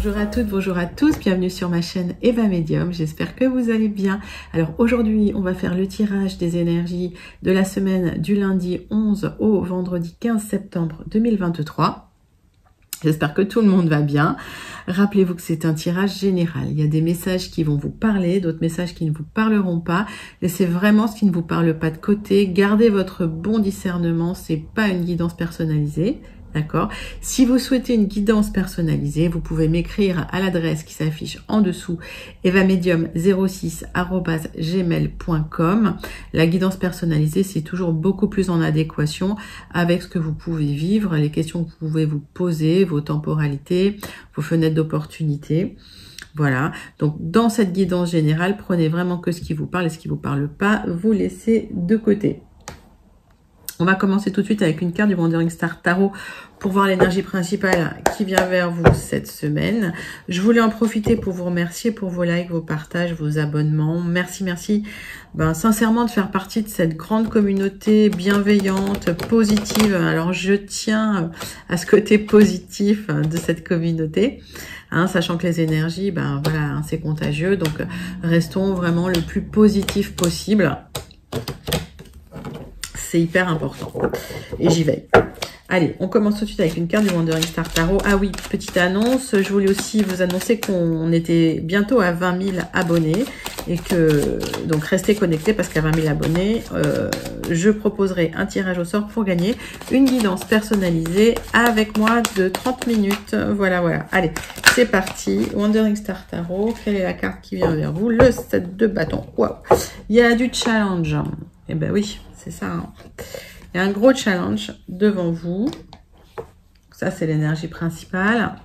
Bonjour à toutes, bonjour à tous, bienvenue sur ma chaîne Eva Medium, j'espère que vous allez bien. Alors aujourd'hui, on va faire le tirage des énergies de la semaine du lundi 11 au vendredi 15 septembre 2023. J'espère que tout le monde va bien. Rappelez-vous que c'est un tirage général. Il y a des messages qui vont vous parler, d'autres messages qui ne vous parleront pas. Laissez vraiment ce qui ne vous parle pas de côté. Gardez votre bon discernement. C'est pas une guidance personnalisée. D'accord? Si vous souhaitez une guidance personnalisée, vous pouvez m'écrire à l'adresse qui s'affiche en dessous, evamedium06@gmail.com. La guidance personnalisée, c'est toujours beaucoup plus en adéquation avec ce que vous pouvez vivre, les questions que vous pouvez vous poser, vos temporalités, vos fenêtres d'opportunité. Voilà. Donc, dans cette guidance générale, prenez vraiment que ce qui vous parle et ce qui vous parle pas, vous laissez de côté. On va commencer tout de suite avec une carte du Wandering Star Tarot pour voir l'énergie principale qui vient vers vous cette semaine. Je voulais en profiter pour vous remercier pour vos likes, vos partages, vos abonnements. Merci, merci sincèrement de faire partie de cette grande communauté bienveillante, positive. Alors, je tiens à ce côté positif de cette communauté, sachant que les énergies, voilà, c'est contagieux. Donc, restons vraiment le plus positif possible. C'est hyper important. Et j'y vais. Allez, on commence tout de suite avec une carte du Wandering Star Tarot. Ah oui, petite annonce. Je voulais aussi vous annoncer qu'on était bientôt à 20 000 abonnés. Et que, donc, restez connectés parce qu'à 20 000 abonnés, je proposerai un tirage au sort pour gagner une guidance personnalisée avec moi de 30 minutes. Voilà, voilà. Allez, c'est parti. Wandering Star Tarot. Quelle est la carte qui vient vers vous? Le 7 de bâton. Waouh. Il y a du challenge. Eh ben oui. C'est ça. Il y a un gros challenge devant vous. Ça, c'est l'énergie principale.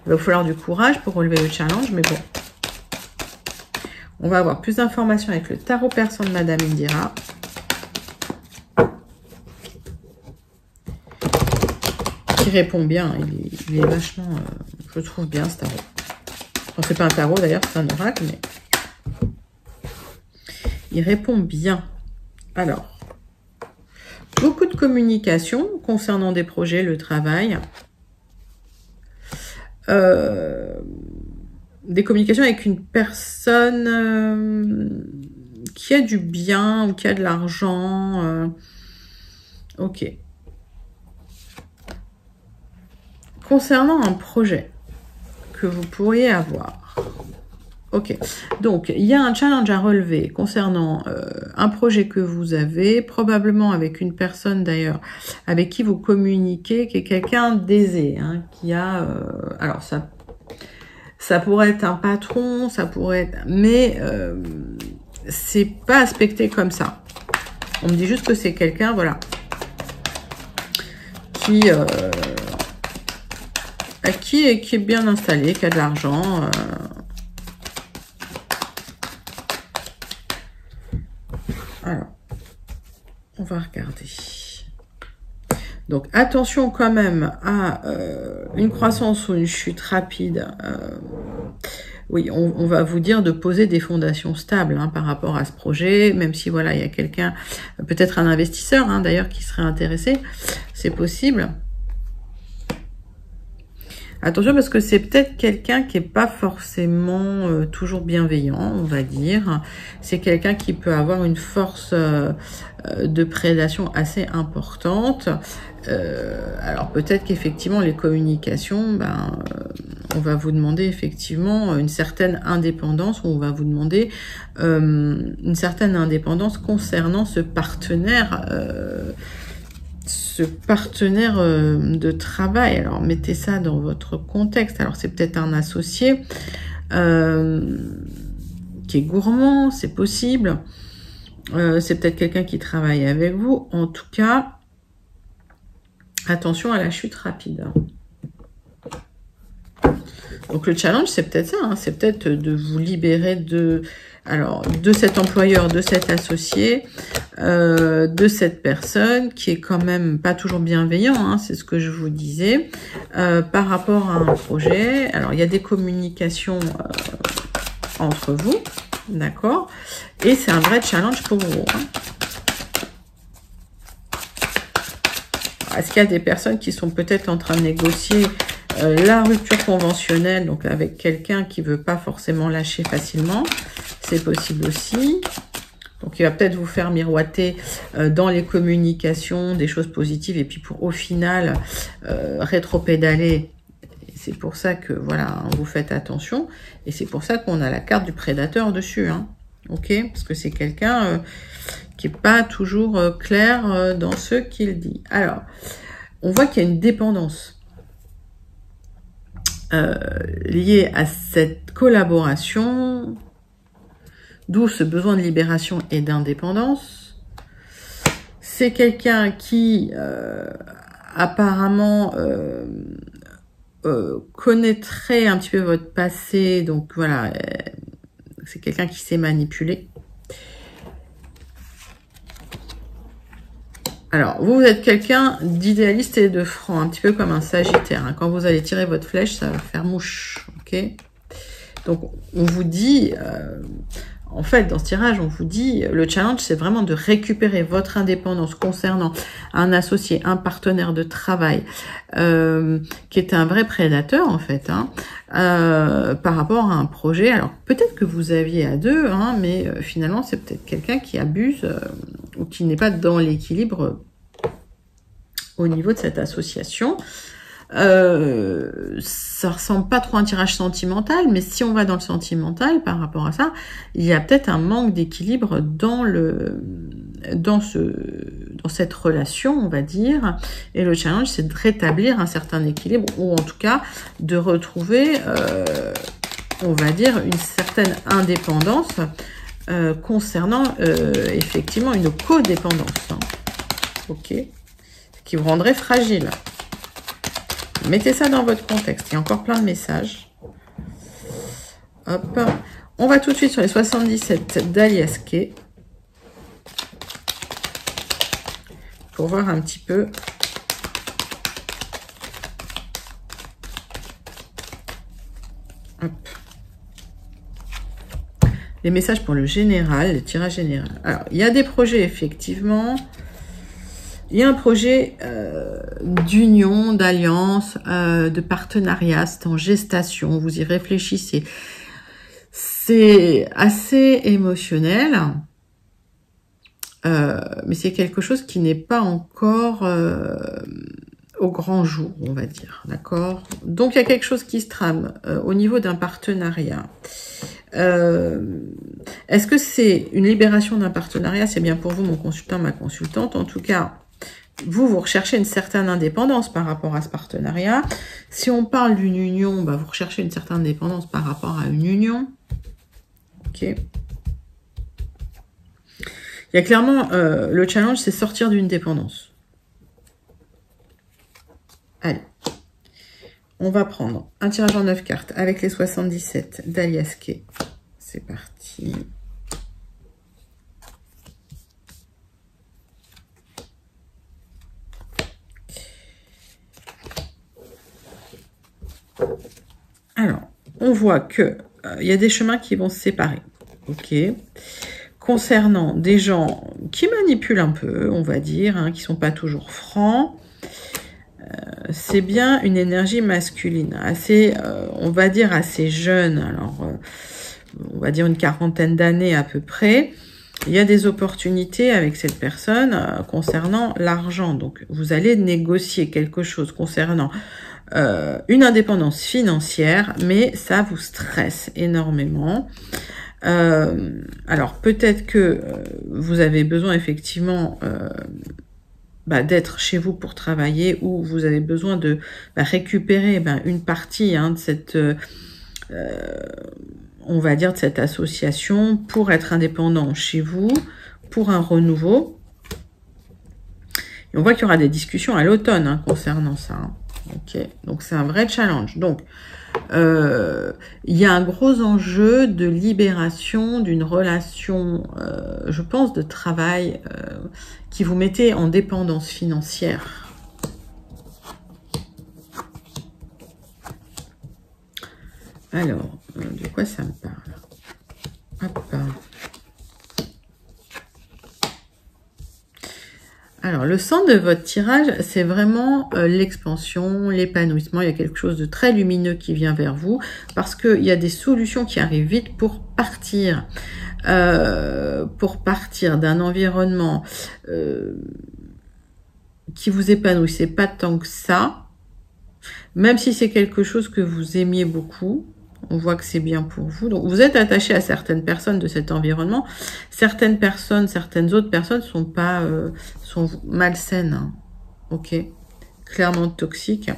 Il va vous falloir du courage pour relever le challenge, mais bon. On va avoir plus d'informations avec le tarot persan de Madame Indira. Qui répond bien. Il est vachement... je trouve bien ce tarot. Enfin, c'est pas un tarot d'ailleurs, c'est un oracle, mais... il répond bien. Alors... beaucoup de communication concernant des projets, le travail. Des communications avec une personne qui a du bien ou qui a de l'argent. Ok. Concernant un projet que vous pourriez avoir. Ok, donc il y a un challenge à relever concernant un projet que vous avez, probablement avec une personne d'ailleurs avec qui vous communiquez, qui est quelqu'un d'aisé, qui a... alors ça pourrait être un patron, ça pourrait être... mais c'est pas aspecté comme ça. On me dit juste que c'est quelqu'un, voilà, qui est bien installé, qui a de l'argent... alors, on va regarder. Donc, attention quand même à une croissance ou une chute rapide. Oui, on va vous dire de poser des fondations stables par rapport à ce projet, même si, voilà, il y a quelqu'un, peut-être un investisseur, d'ailleurs, qui serait intéressé. C'est possible. Attention parce que c'est peut-être quelqu'un qui est pas forcément toujours bienveillant, on va dire. C'est quelqu'un qui peut avoir une force de prédation assez importante. Alors peut-être qu'effectivement les communications, on va vous demander effectivement une certaine indépendance, ou on va vous demander une certaine indépendance concernant ce partenaire. De travail. Alors, mettez ça dans votre contexte. Alors, c'est peut-être un associé qui est gourmand, c'est possible. C'est peut-être quelqu'un qui travaille avec vous. En tout cas, attention à la chute rapide. Donc, le challenge, c'est peut-être ça. C'est peut-être de vous libérer de cet employeur, de cet associé, de cette personne qui est quand même pas toujours bienveillant, c'est ce que je vous disais, par rapport à un projet. Alors, il y a des communications entre vous, d'accord? Et c'est un vrai challenge pour vous. Est-ce qu'il y a des personnes qui sont peut-être en train de négocier la rupture conventionnelle, donc avec quelqu'un qui veut pas forcément lâcher facilement, c'est possible aussi. Donc, il va peut-être vous faire miroiter dans les communications des choses positives et puis pour au final rétropédaler. C'est pour ça que, voilà, vous faites attention. Et c'est pour ça qu'on a la carte du prédateur dessus. Hein. Ok? Parce que c'est quelqu'un qui n'est pas toujours clair dans ce qu'il dit. Alors, on voit qu'il y a une dépendance liée à cette collaboration. D'où ce besoin de libération et d'indépendance. C'est quelqu'un qui, apparemment, connaîtrait un petit peu votre passé. Donc, voilà, c'est quelqu'un qui sait manipuler. Alors, vous êtes quelqu'un d'idéaliste et de franc, un petit peu comme un sagittaire. Hein. Quand vous allez tirer votre flèche, ça va faire mouche. Ok? Donc, on vous dit... en fait, dans ce tirage, on vous dit, le challenge, c'est vraiment de récupérer votre indépendance concernant un associé, un partenaire de travail, qui est un vrai prédateur, en fait, hein, par rapport à un projet. Alors, peut-être que vous aviez à deux, hein, mais finalement, c'est peut-être quelqu'un qui abuse ou qui n'est pas dans l'équilibre au niveau de cette association. Ça ressemble pas trop à un tirage sentimental, mais si on va dans le sentimental par rapport à ça, il y a peut-être un manque d'équilibre dans cette relation, on va dire. Et le challenge, c'est de rétablir un certain équilibre, ou en tout cas de retrouver, on va dire, une certaine indépendance concernant effectivement une codépendance. Hein. Ok, ce qui vous rendrait fragile. Mettez ça dans votre contexte. Il y a encore plein de messages. Hop. On va tout de suite sur les 77 d'Alias Kay. Pour voir un petit peu. Hop. Les messages pour le général, le tirage général. Alors, il y a des projets, effectivement. Il y a un projet d'union, d'alliance, de partenariat, c'est en gestation, vous y réfléchissez. C'est assez émotionnel, mais c'est quelque chose qui n'est pas encore au grand jour, on va dire, d'accord? Donc, il y a quelque chose qui se trame au niveau d'un partenariat. Est-ce que c'est une libération d'un partenariat? C'est bien pour vous, mon consultant, ma consultante. En tout cas, vous recherchez une certaine indépendance par rapport à ce partenariat. Si on parle d'une union, bah, vous recherchez une certaine indépendance par rapport à une union. Ok. Il y a clairement, le challenge, c'est sortir d'une dépendance. Allez. On va prendre un tirage en 9 cartes avec les 77 d'Alias Kay. C'est parti. Alors, on voit que il y a des chemins qui vont se séparer. Ok. Concernant des gens qui manipulent un peu, on va dire, hein, qui sont pas toujours francs. C'est bien une énergie masculine, assez, on va dire assez jeune. Alors, on va dire une quarantaine d'années à peu près. Il y a des opportunités avec cette personne concernant l'argent. Donc, vous allez négocier quelque chose concernant une indépendance financière, mais ça vous stresse énormément. Alors, peut-être que vous avez besoin effectivement d'être chez vous pour travailler, ou vous avez besoin de récupérer une partie de cette... on va dire de cette association pour être indépendant chez vous, pour un renouveau. Et on voit qu'il y aura des discussions à l'automne concernant ça. Hein. Ok, donc c'est un vrai challenge. Donc, il y a un gros enjeu de libération d'une relation, je pense, de travail qui vous mettait en dépendance financière. Alors, de quoi ça me parle? Hop. Alors, le centre de votre tirage, c'est vraiment l'expansion, l'épanouissement. Il y a quelque chose de très lumineux qui vient vers vous parce qu'il y a des solutions qui arrivent vite pour partir d'un environnement qui vous épanouissait pas tant que ça, même si c'est quelque chose que vous aimiez beaucoup. On voit que c'est bien pour vous. Donc, vous êtes attaché à certaines personnes de cet environnement. Certaines autres personnes sont malsaines. Hein. Ok. Clairement toxiques.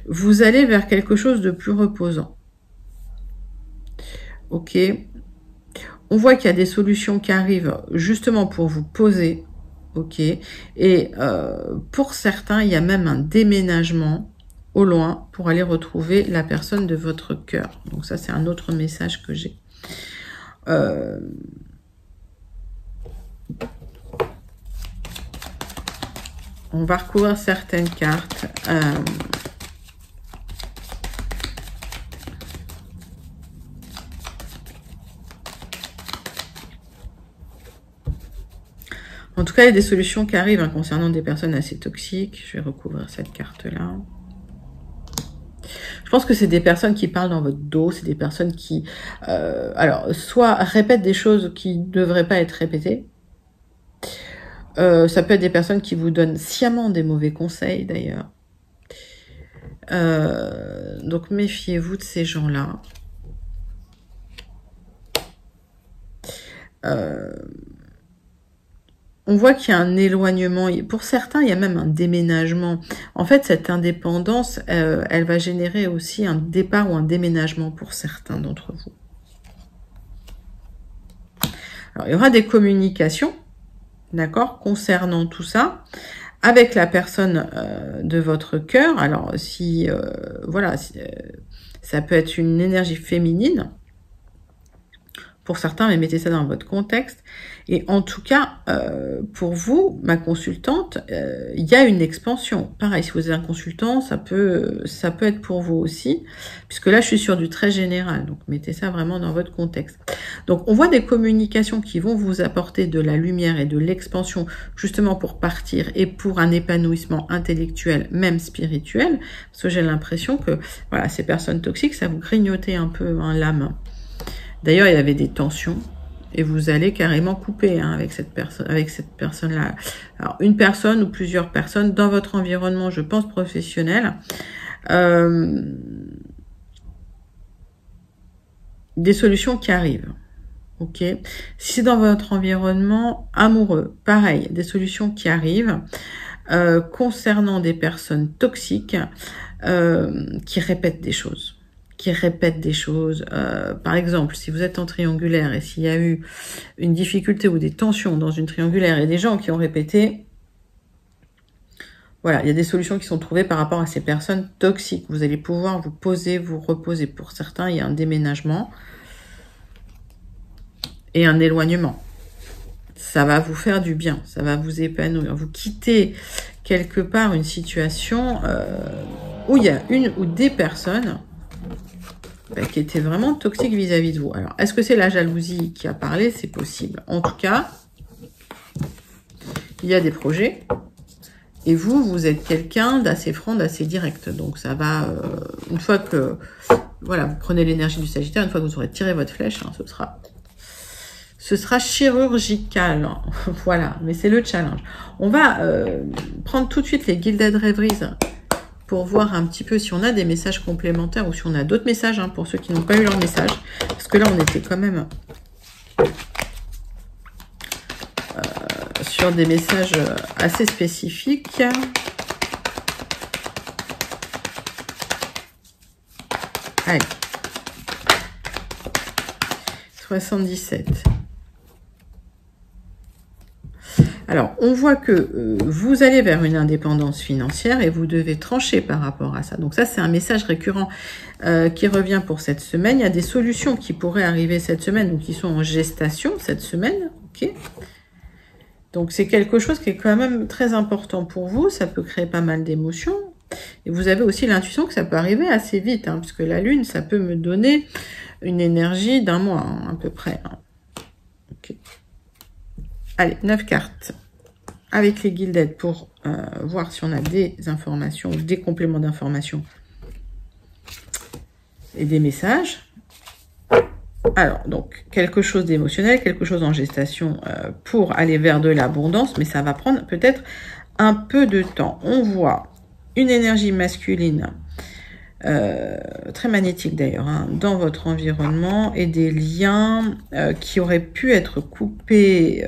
Vous allez vers quelque chose de plus reposant. Ok. On voit qu'il y a des solutions qui arrivent justement pour vous poser. Ok. Et pour certains, il y a même un déménagement au loin pour aller retrouver la personne de votre cœur. Donc ça, c'est un autre message que j'ai. On va recouvrir certaines cartes. En tout cas, il y a des solutions qui arrivent hein, concernant des personnes assez toxiques. Je vais recouvrir cette carte-là. Je pense que c'est des personnes qui parlent dans votre dos, c'est des personnes qui, alors, soit répètent des choses qui ne devraient pas être répétées. Ça peut être des personnes qui vous donnent sciemment des mauvais conseils, d'ailleurs. Donc, méfiez-vous de ces gens-là. On voit qu'il y a un éloignement. Pour certains, il y a même un déménagement. En fait, cette indépendance, elle va générer aussi un départ ou un déménagement pour certains d'entre vous. Alors, il y aura des communications, d'accord, concernant tout ça, avec la personne de votre cœur. Alors, si, voilà, ça peut être une énergie féminine, pour certains, mais mettez ça dans votre contexte. Et en tout cas, pour vous, ma consultante, il y a une expansion. Pareil, si vous êtes un consultant, ça peut être pour vous aussi, puisque là, je suis sur du très général. Donc, mettez ça vraiment dans votre contexte. Donc, on voit des communications qui vont vous apporter de la lumière et de l'expansion, justement pour partir et pour un épanouissement intellectuel, même spirituel. Parce que j'ai l'impression que, voilà, ces personnes toxiques, ça vous grignotait un peu hein, l'âme. D'ailleurs, il y avait des tensions et vous allez carrément couper hein, avec cette personne-là. Alors, une personne ou plusieurs personnes dans votre environnement, je pense, professionnel. Des solutions qui arrivent. Ok. Si dans votre environnement amoureux, pareil, des solutions qui arrivent concernant des personnes toxiques qui répètent des choses. Par exemple, si vous êtes en triangulaire et s'il y a eu une difficulté ou des tensions dans une triangulaire et des gens qui ont répété, voilà, il y a des solutions qui sont trouvées par rapport à ces personnes toxiques. Vous allez pouvoir vous poser, vous reposer. Pour certains, il y a un déménagement et un éloignement. Ça va vous faire du bien, ça va vous épanouir. Vous quittez quelque part une situation où il y a une ou des personnes qui était vraiment toxique vis-à-vis de vous. Alors, est-ce que c'est la jalousie qui a parlé? C'est possible. En tout cas, il y a des projets. Et vous êtes quelqu'un d'assez franc, d'assez direct. Donc, ça va... une fois que... Voilà, vous prenez l'énergie du Sagittaire. Une fois que vous aurez tiré votre flèche, hein, ce sera chirurgical. Hein. Voilà, mais c'est le challenge. On va prendre tout de suite les Gilded Rêveries pour voir un petit peu si on a des messages complémentaires ou si on a d'autres messages hein, pour ceux qui n'ont pas eu leur message. Parce que là, on était quand même sur des messages assez spécifiques. Allez. 77. Alors, on voit que vous allez vers une indépendance financière et vous devez trancher par rapport à ça. Donc ça, c'est un message récurrent qui revient pour cette semaine. Il y a des solutions qui pourraient arriver cette semaine ou qui sont en gestation cette semaine. Ok. Donc c'est quelque chose qui est quand même très important pour vous. Ça peut créer pas mal d'émotions. Et vous avez aussi l'intuition que ça peut arriver assez vite, hein, puisque la Lune, ça peut me donner une énergie d'un mois, hein, à peu près. Hein. Ok. Allez, 9 cartes avec les guildes d'aide pour voir si on a des informations, des compléments d'informations et des messages. Alors, donc, quelque chose d'émotionnel, quelque chose en gestation pour aller vers de l'abondance, mais ça va prendre peut-être un peu de temps. On voit une énergie masculine, très magnétique d'ailleurs, hein, dans votre environnement et des liens qui auraient pu être coupés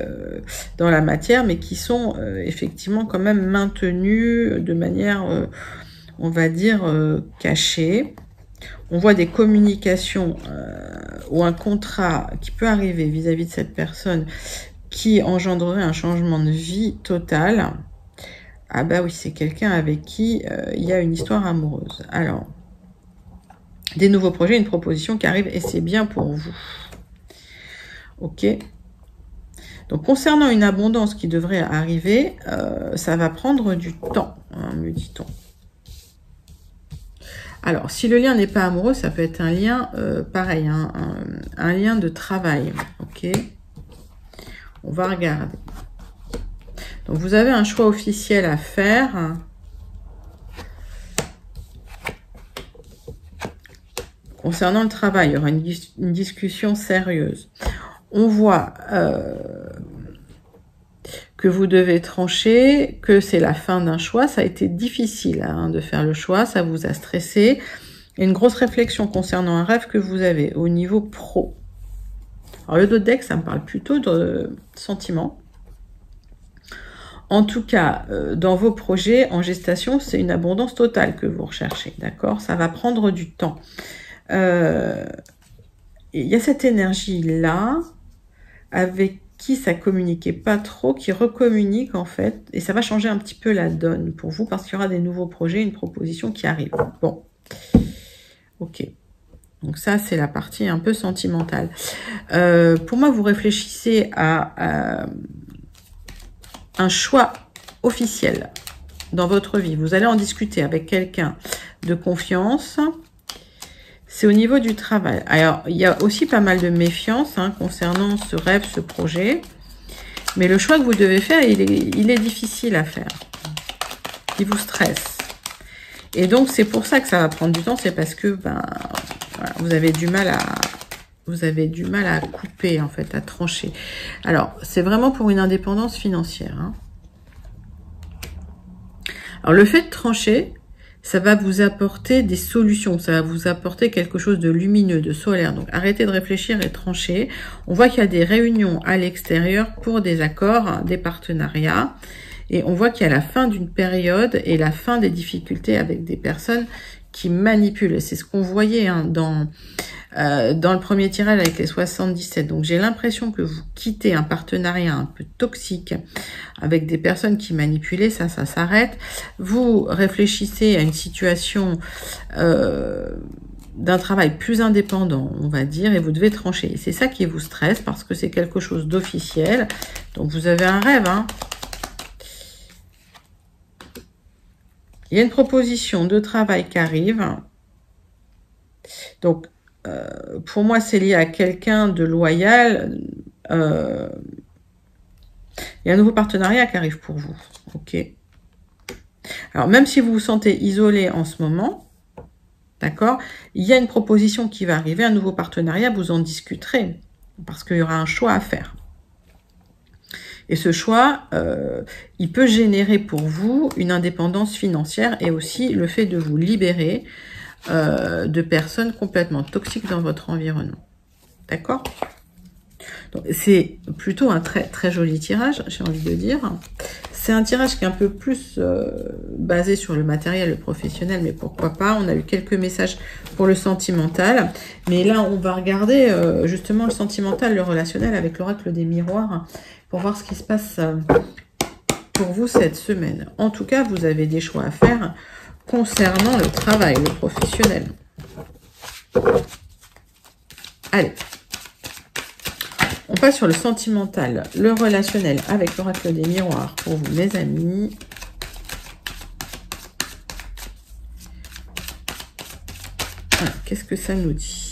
dans la matière, mais qui sont effectivement quand même maintenus de manière, on va dire, cachée. On voit des communications ou un contrat qui peut arriver vis-à-vis de cette personne qui engendrerait un changement de vie total. Ah bah oui, c'est quelqu'un avec qui il y a une histoire amoureuse. Alors, des nouveaux projets, une proposition qui arrive et c'est bien pour vous. Ok. Donc, concernant une abondance qui devrait arriver, ça va prendre du temps, hein, me dit-on. Alors, si le lien n'est pas amoureux, ça peut être un lien, pareil, hein, un lien de travail. Ok. On va regarder. Donc, vous avez un choix officiel à faire. Concernant le travail, il y aura une discussion sérieuse. On voit que vous devez trancher, que c'est la fin d'un choix. Ça a été difficile hein, de faire le choix, ça vous a stressé. Et une grosse réflexion concernant un rêve que vous avez au niveau pro. Alors le dos de deck, ça me parle plutôt de sentiments. En tout cas, dans vos projets en gestation, c'est une abondance totale que vous recherchez, d'accord? Ça va prendre du temps. Il y a cette énergie-là, avec qui ça communiquait pas trop, qui recommunique en fait, et ça va changer un petit peu la donne pour vous, parce qu'il y aura des nouveaux projets, une proposition qui arrive. Bon, ok. Donc ça, c'est la partie un peu sentimentale. Pour moi, vous réfléchissez à un choix officiel dans votre vie. Vous allez en discuter avec quelqu'un de confiance. C'est au niveau du travail. Alors, il y a aussi pas mal de méfiance hein, concernant ce rêve, ce projet. Mais le choix que vous devez faire, il est difficile à faire. Il vous stresse. Et donc, c'est pour ça que ça va prendre du temps. C'est parce que ben, voilà, vous avez du mal à couper, en fait, à trancher. Alors, c'est vraiment pour une indépendance financière. Hein. Alors, le fait de trancher, ça va vous apporter des solutions, ça va vous apporter quelque chose de lumineux, de solaire. Donc, arrêtez de réfléchir et tranchez. On voit qu'il y a des réunions à l'extérieur pour des accords, des partenariats. Et on voit qu'il y a la fin d'une période et la fin des difficultés avec des personnes qui manipulent. C'est ce qu'on voyait hein, dans le premier tirage avec les 77. Donc, j'ai l'impression que vous quittez un partenariat un peu toxique avec des personnes qui manipulaient. Ça s'arrête. Vous réfléchissez à une situation d'un travail plus indépendant, on va dire, et vous devez trancher. C'est ça qui vous stresse parce que c'est quelque chose d'officiel. Donc, vous avez un rêve, hein. Il y a une proposition de travail qui arrive. Donc, pour moi, c'est lié à quelqu'un de loyal. Il y a un nouveau partenariat qui arrive pour vous. Ok. Alors, même si vous vous sentez isolé en ce moment, d'accord, il y a une proposition qui va arriver, un nouveau partenariat, vous en discuterez. Parce qu'il y aura un choix à faire. Et ce choix, il peut générer pour vous une indépendance financière et aussi le fait de vous libérer de personnes complètement toxiques dans votre environnement. D'accord? C'est plutôt un très très joli tirage, j'ai envie de dire. C'est un tirage qui est un peu plus basé sur le matériel, le professionnel, mais pourquoi pas. On a eu quelques messages pour le sentimental. Mais là, on va regarder justement le sentimental, le relationnel avec l'oracle des miroirs pour voir ce qui se passe pour vous cette semaine. En tout cas, vous avez des choix à faire concernant le travail, le professionnel. Allez. On passe sur le sentimental, le relationnel avec l'oracle des miroirs pour vous, mes amis. Alors, qu'est-ce que ça nous dit?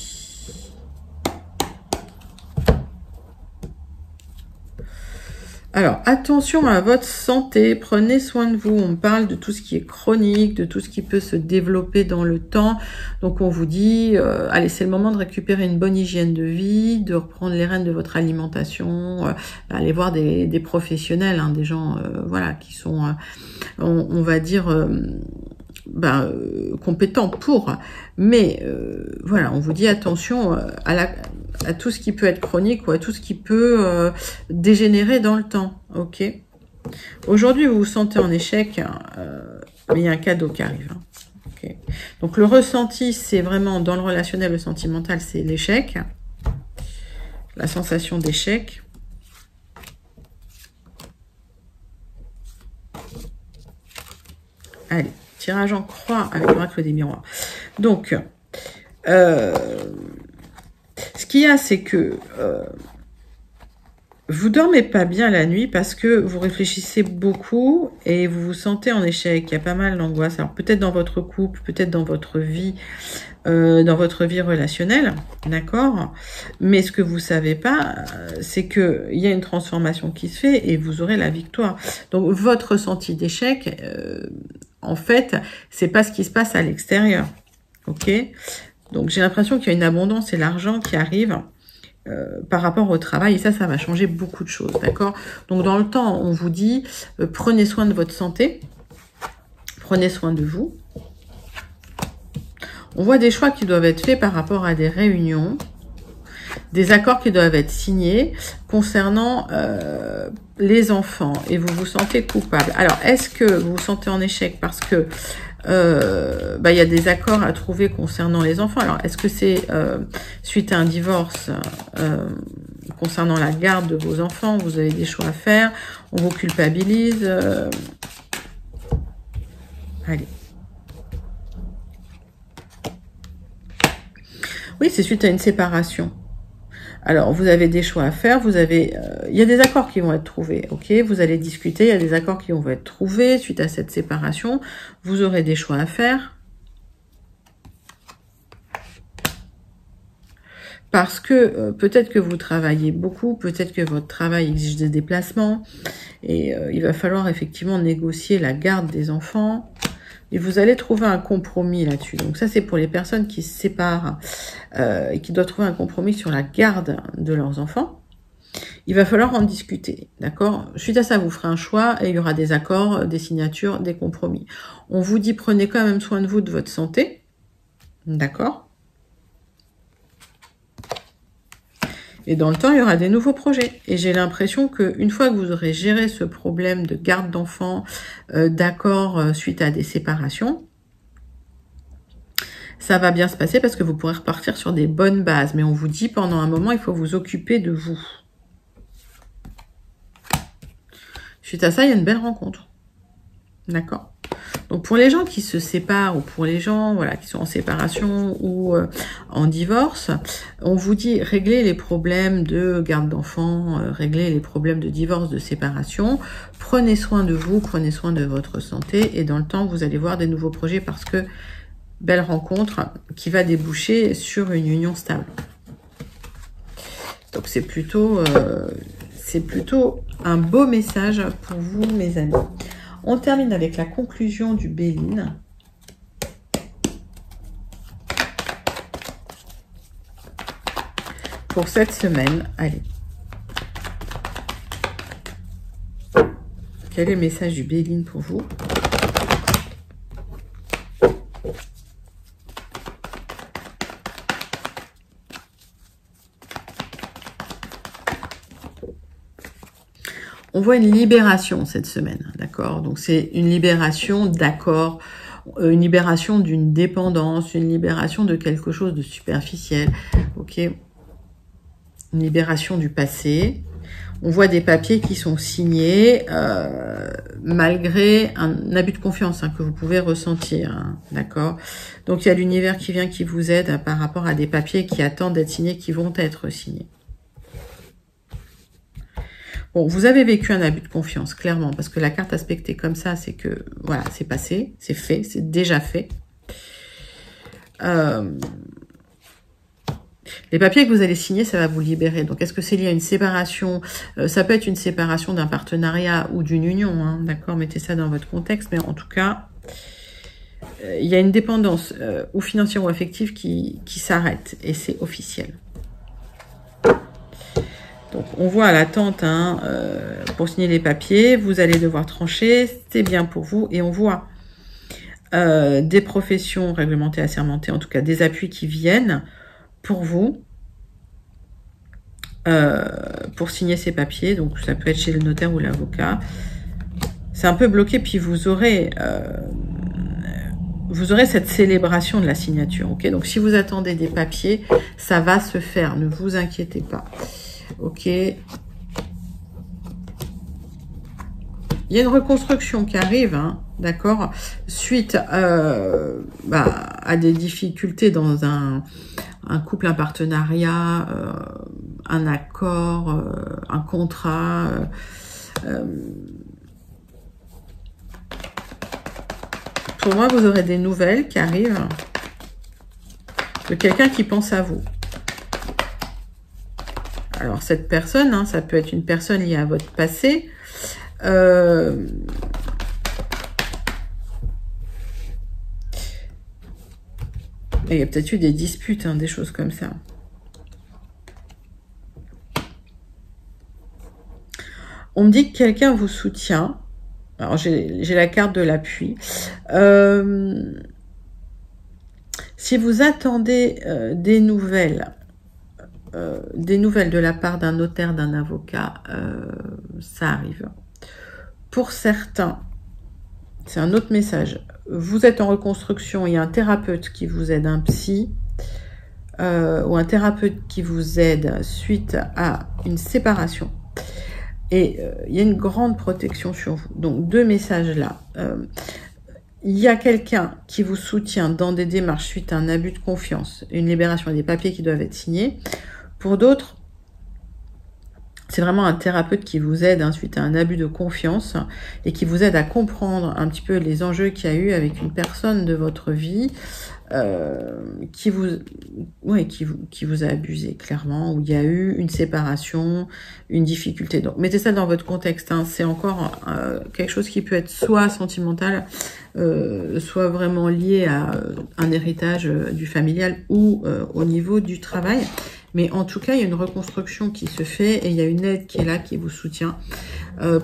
Alors, attention à votre santé, prenez soin de vous. On parle de tout ce qui est chronique, de tout ce qui peut se développer dans le temps. Donc, on vous dit, allez, c'est le moment de récupérer une bonne hygiène de vie, de reprendre les rênes de votre alimentation, aller voir des professionnels, hein, des gens voilà, qui sont, on va dire... compétent pour, mais voilà, on vous dit attention à tout ce qui peut être chronique ou à tout ce qui peut dégénérer dans le temps, ok. Aujourd'hui, vous vous sentez en échec, mais il y a un cadeau qui arrive, hein. Okay. Donc le ressenti, c'est vraiment dans le relationnel, le sentimental, c'est l'échec, la sensation d'échec. Allez. Tirage en croix avec l'oracle des miroirs. Donc, ce qu'il y a, c'est que vous dormez pas bien la nuit parce que vous réfléchissez beaucoup et vous vous sentez en échec. Il y a pas mal d'angoisse. Alors, peut-être dans votre couple, peut-être dans votre vie relationnelle, d'accord? Mais ce que vous savez pas, c'est que il y a une transformation qui se fait et vous aurez la victoire. Donc, votre ressenti d'échec... en fait, c'est pas ce qui se passe à l'extérieur, ok? Donc, j'ai l'impression qu'il y a une abondance et l'argent qui arrive par rapport au travail. Et ça va changer beaucoup de choses, d'accord? Donc, dans le temps, on vous dit, prenez soin de votre santé, prenez soin de vous. On voit des choix qui doivent être faits par rapport à des réunions, des accords qui doivent être signés concernant les enfants et vous vous sentez coupable. Alors, est-ce que vous vous sentez en échec parce que il y a des accords à trouver concernant les enfants? Alors, est-ce que c'est suite à un divorce concernant la garde de vos enfants? Vous avez des choix à faire, on vous culpabilise. Allez. Oui, c'est suite à une séparation. Alors, vous avez des choix à faire, vous avez, il y a des accords qui vont être trouvés, ok? Vous allez discuter, il y a des accords qui vont être trouvés suite à cette séparation. Vous aurez des choix à faire. Parce que peut-être que vous travaillez beaucoup, peut-être que votre travail exige des déplacements. Et il va falloir effectivement négocier la garde des enfants. Et vous allez trouver un compromis là-dessus. Donc ça, c'est pour les personnes qui se séparent et qui doivent trouver un compromis sur la garde de leurs enfants. Il va falloir en discuter, d'accord? Suite à ça, vous ferez un choix et il y aura des accords, des signatures, des compromis. On vous dit, prenez quand même soin de vous, de votre santé, d'accord? Et dans le temps, il y aura des nouveaux projets. Et j'ai l'impression qu'une fois que vous aurez géré ce problème de garde d'enfants, d'accord suite à des séparations, ça va bien se passer parce que vous pourrez repartir sur des bonnes bases. Mais on vous dit, pendant un moment, il faut vous occuper de vous. Suite à ça, il y a une belle rencontre. D'accord? Donc, pour les gens qui se séparent ou pour les gens voilà, qui sont en séparation ou en divorce, on vous dit régler les problèmes de garde d'enfants, régler les problèmes de divorce, de séparation. Prenez soin de vous, prenez soin de votre santé et dans le temps, vous allez voir des nouveaux projets parce que belle rencontre qui va déboucher sur une union stable. Donc, c'est plutôt un beau message pour vous, mes amis. On termine avec la conclusion du Béline. Pour cette semaine, allez. Quel est le message du Béline pour vous? On voit une libération cette semaine, d'accord? Donc, c'est une libération d'accord, une libération d'une dépendance, une libération de quelque chose de superficiel, ok? Une libération du passé. On voit des papiers qui sont signés malgré un abus de confiance que vous pouvez ressentir, hein, d'accord? Donc, il y a l'univers qui vient, qui vous aide par rapport à des papiers qui attendent d'être signés, qui vont être signés. Bon, vous avez vécu un abus de confiance, clairement, parce que la carte aspectée comme ça, c'est que, voilà, c'est passé, c'est fait, c'est déjà fait. Les papiers que vous allez signer, ça va vous libérer. Donc, est-ce que c'est lié à une séparation? Ça peut être une séparation d'un partenariat ou d'une union, hein, d'accord? Mettez ça dans votre contexte, mais en tout cas, il y a une dépendance ou financière ou affective qui s'arrête, et c'est officiel. Donc, on voit à l'attente, hein, pour signer les papiers, vous allez devoir trancher, c'est bien pour vous, et on voit des professions réglementées, assermentées, en tout cas des appuis qui viennent pour vous, pour signer ces papiers. Donc ça peut être chez le notaire ou l'avocat. C'est un peu bloqué, puis vous aurez cette célébration de la signature, ok? Donc si vous attendez des papiers, ça va se faire, ne vous inquiétez pas, ok? Il y a une reconstruction qui arrive, hein, d'accord, suite à des difficultés dans un couple, un partenariat, un accord, un contrat. Pour moi, vous aurez des nouvelles qui arrivent de quelqu'un qui pense à vous. Alors, cette personne, hein, ça peut être une personne liée à votre passé. Il y a peut-être eu des disputes, hein, des choses comme ça. On me dit que quelqu'un vous soutient. Alors, j'ai la carte de l'appui. Si vous attendez des nouvelles de la part d'un notaire, d'un avocat, ça arrive. Pour certains, c'est un autre message. Vous êtes en reconstruction, il y a un thérapeute qui vous aide, un psy, ou un thérapeute qui vous aide suite à une séparation. Et il y a une grande protection sur vous. Donc, deux messages là. Il y a quelqu'un qui vous soutient dans des démarches suite à un abus de confiance, une libération des papiers qui doivent être signés. Pour d'autres, c'est vraiment un thérapeute qui vous aide, hein, suite à un abus de confiance et qui vous aide à comprendre un petit peu les enjeux qu'il y a eu avec une personne de votre vie qui vous a abusé, clairement, où il y a eu une séparation, une difficulté. Donc, mettez ça dans votre contexte, hein. C'est encore quelque chose qui peut être soit sentimental, soit vraiment lié à un héritage du familial ou au niveau du travail. Mais en tout cas, il y a une reconstruction qui se fait et il y a une aide qui est là, qui vous soutient.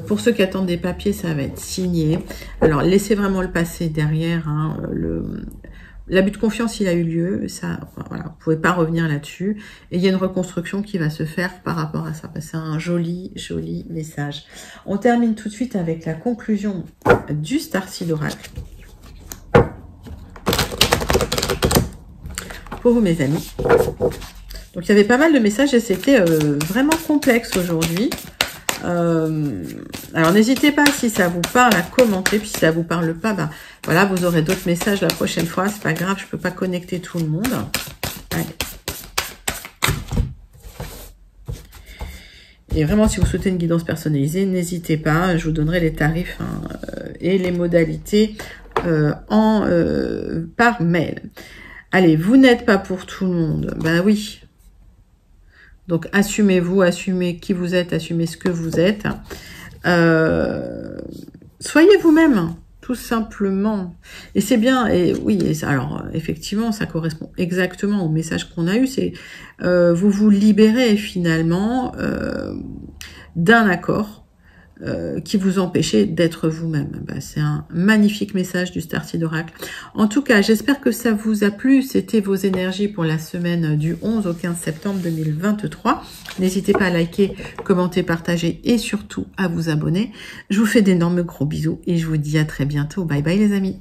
Pour ceux qui attendent des papiers, ça va être signé. Alors, laissez vraiment le passé derrière, hein. L'abus de confiance, il a eu lieu. Ça, voilà, vous pouvez pas revenir là-dessus. Et il y a une reconstruction qui va se faire par rapport à ça. C'est un joli, joli message. On termine tout de suite avec la conclusion du Starseed Oracle. Pour vous, mes amis. Donc, il y avait pas mal de messages et c'était vraiment complexe aujourd'hui. Alors, n'hésitez pas, si ça vous parle, à commenter. Puis, si ça vous parle pas, ben, voilà, vous aurez d'autres messages la prochaine fois. C'est pas grave, je peux pas connecter tout le monde. Allez. Et vraiment, si vous souhaitez une guidance personnalisée, n'hésitez pas. Je vous donnerai les tarifs, hein, et les modalités par mail. Allez, vous n'êtes pas pour tout le monde. Ben oui. Donc, assumez-vous, assumez qui vous êtes, assumez ce que vous êtes. Soyez vous-même, tout simplement. Et c'est bien, et oui, alors, effectivement, ça correspond exactement au message qu'on a eu. C'est vous vous libérez finalement d'un accord qui vous empêchait d'être vous-même. Ben, c'est un magnifique message du Starseed Oracle. En tout cas, j'espère que ça vous a plu. C'était vos énergies pour la semaine du 11 au 15 septembre 2023. N'hésitez pas à liker, commenter, partager et surtout à vous abonner. Je vous fais d'énormes gros bisous et je vous dis à très bientôt. Bye bye les amis.